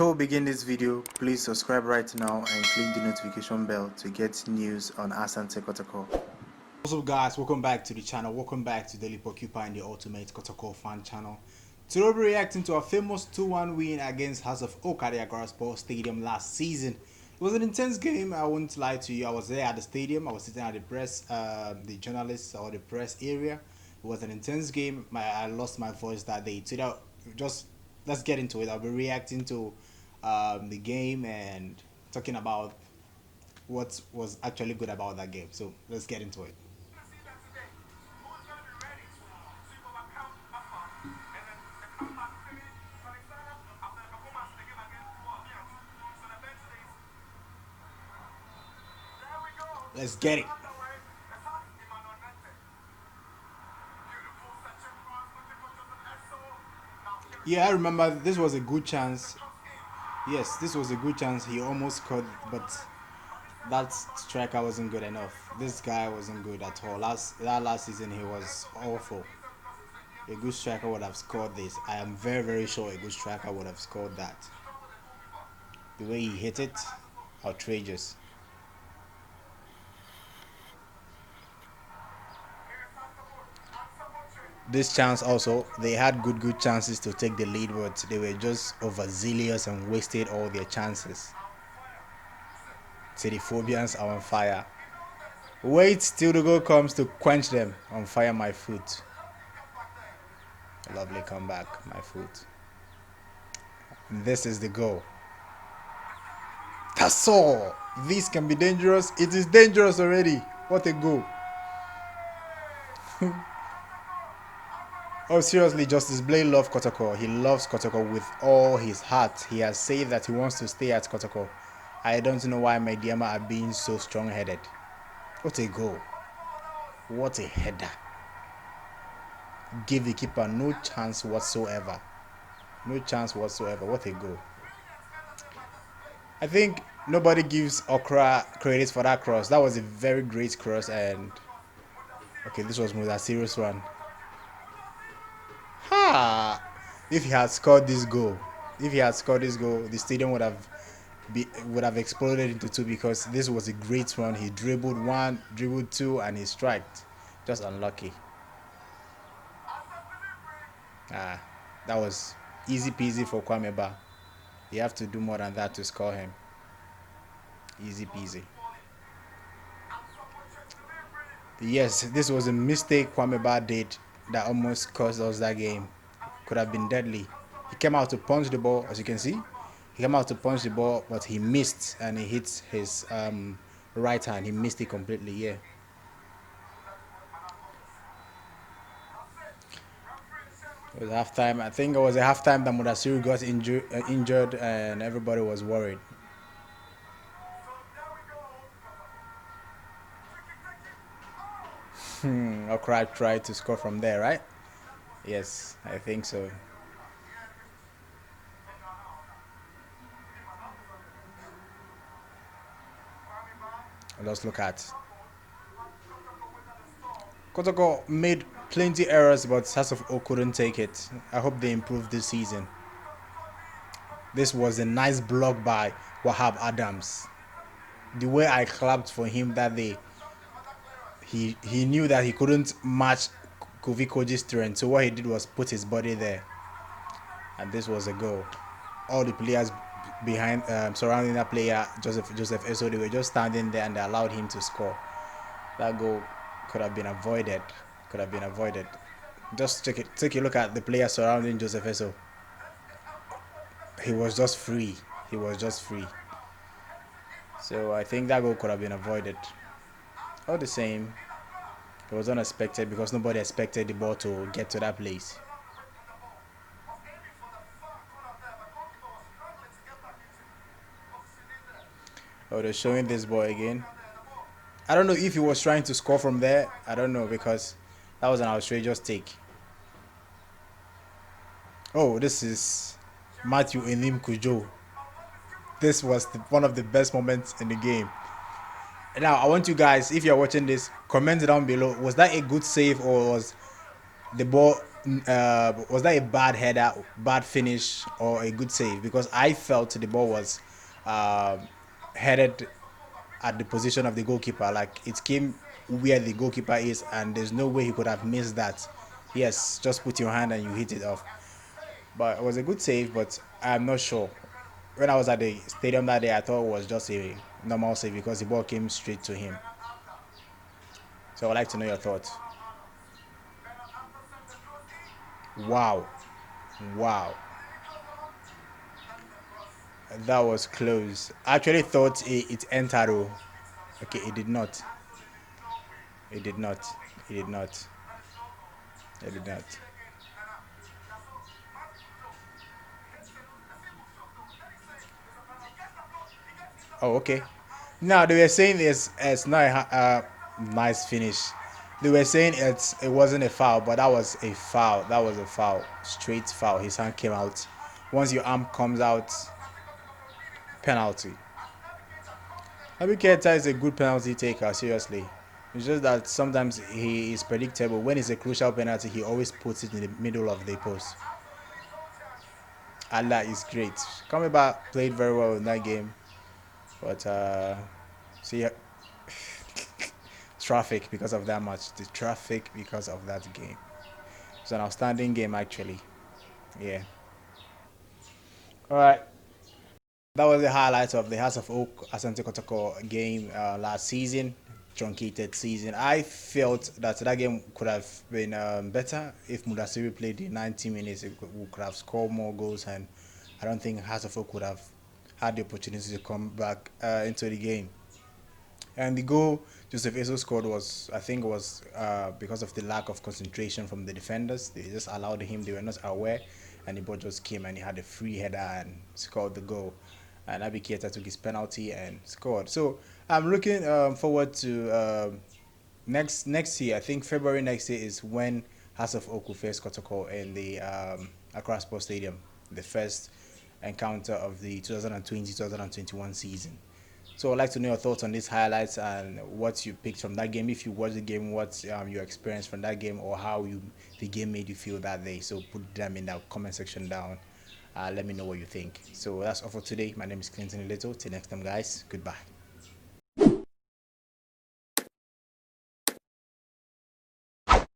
Before we begin this video, please subscribe right now and click the notification bell to get news on Asante Kotoko. What's up guys, welcome back to the channel. Welcome back to Daily Porcupine, the ultimate Kotoko fan channel. Today we'll be reacting to a famous 2-1 win against House of Oak at the Accra Sports Stadium last season. It was an intense game, I won't lie to you. I was there at the stadium. I was sitting at the press, the journalists or the press area. It was an intense game. I lost my voice that day. So just let's get into it. I'll be reacting to the game and talking about what was actually good about that game. So let's get into it. Let's get it. Yeah, I remember this was a good chance. Yes, this was a good chance. He almost scored, but that striker wasn't good enough. This guy wasn't good at all. Last season he was awful. A good striker would have scored this. I am very, very sure a good striker would have scored that. The way he hit it, outrageous. This chance also, they had good chances to take the lead, but they were just overzealous and wasted all their chances. Phobians are on fire. Wait till the goal comes to quench them. On fire, my foot. A lovely comeback, my foot. And this is the goal. That's all. This can be dangerous. It is dangerous already. What a goal. Oh, seriously, Justice Blay loves Kotoko. He loves Kotoko with all his heart. He has said that he wants to stay at Kotoko. I don't know why my Diama are being so strong-headed. What a goal. What a header. Give the keeper no chance whatsoever. No chance whatsoever. What a goal. I think nobody gives Accra credit for that cross. That was a very great cross, and okay, this was a serious one. Ha! If he had scored this goal, the stadium would have exploded into two, because this was a great run. He dribbled one, dribbled two, and he striked. Just unlucky. That was easy peasy for Kwameba. You have to do more than that to score him. Easy peasy. Yes, this was a mistake Kwameba did that almost cost us that game. Could have been deadly. He came out to punch the ball, as you can see. He came out to punch the ball, but he missed, and he hit his right hand. He missed it completely, yeah. It was halftime. I think it was a halftime that Mudasiru got injured, and everybody was worried. Accra tried to score from there, right? Yes, I think so. Let's look at Kotoko made plenty errors, but House of Oak couldn't take it. I hope they improve this season. This was a nice block by Wahab Adams. The way I clapped for him that day, he knew that he couldn't match Kofi Koji's strength, so what he did was put his body there, and this was a goal. All the players behind, surrounding that player, Joseph Eso, they were just standing there, and they allowed him to score. That goal could have been avoided. Just take a look at the player surrounding Joseph Eso. He was just free. So I think that goal could have been avoided. All the same, it was unexpected because nobody expected the ball to get to that place. Oh, they're showing this boy again. I don't know if he was trying to score from there. I don't know, because that was an outrageous take. Oh, this is Matthew Enim Kujo. This was one of the best moments in the game. Now, I want you guys, if you're watching this, comment down below. Was that a good save, or was the ball Was that a bad header, bad finish, or a good save? Because I felt the ball was headed at the position of the goalkeeper. Like it came where the goalkeeper is, and there's no way he could have missed that. Yes, just put your hand and you hit it off. But it was a good save, but I'm not sure. When I was at the stadium that day, I thought it was just a normal save because the ball came straight to him. So I'd like to know your thoughts. Wow. Wow. That was close. I actually thought it entered. Oh. Okay, it did not. It did not. It did not. It did not. Oh, okay. Now they were saying it's not a nice finish. They were saying it wasn't a foul, but that was a foul. That was a foul, straight foul. His hand came out. Once your arm comes out, penalty. Naby Keita is a good penalty taker. Seriously, it's just that sometimes he is predictable. When it's a crucial penalty, he always puts it in the middle of the post. Allah is great. Coming back played very well in that game, but see traffic because of that match. The traffic because of that game. It's an outstanding game actually. Yeah. All right. That was the highlight of the House of Oak Asante Kotoko game last season, truncated season. I felt that that game could have been better if Mudasiri played the 90 minutes. We could have scored more goals, and I don't think House of Oak would have had the opportunity to come back into the game. And the goal Joseph Esso scored was, I think, was because of the lack of concentration from the defenders. They just allowed him; they were not aware, and the ball just came and he had a free header and scored the goal. And Naby Keita took his penalty and scored. So I'm looking forward to next year. I think February next year is when House of Oak will face Kotoko in the Accra Sports Stadium, the first encounter of the 2020-2021 season. So I'd like to know your thoughts on these highlights and what you picked from that game. If you watched the game, what your experience from that game, or how the game made you feel that day. So put them in the comment section down. Let me know what you think. So that's all for today. My name is Clinton Little. Till next time, guys. Goodbye.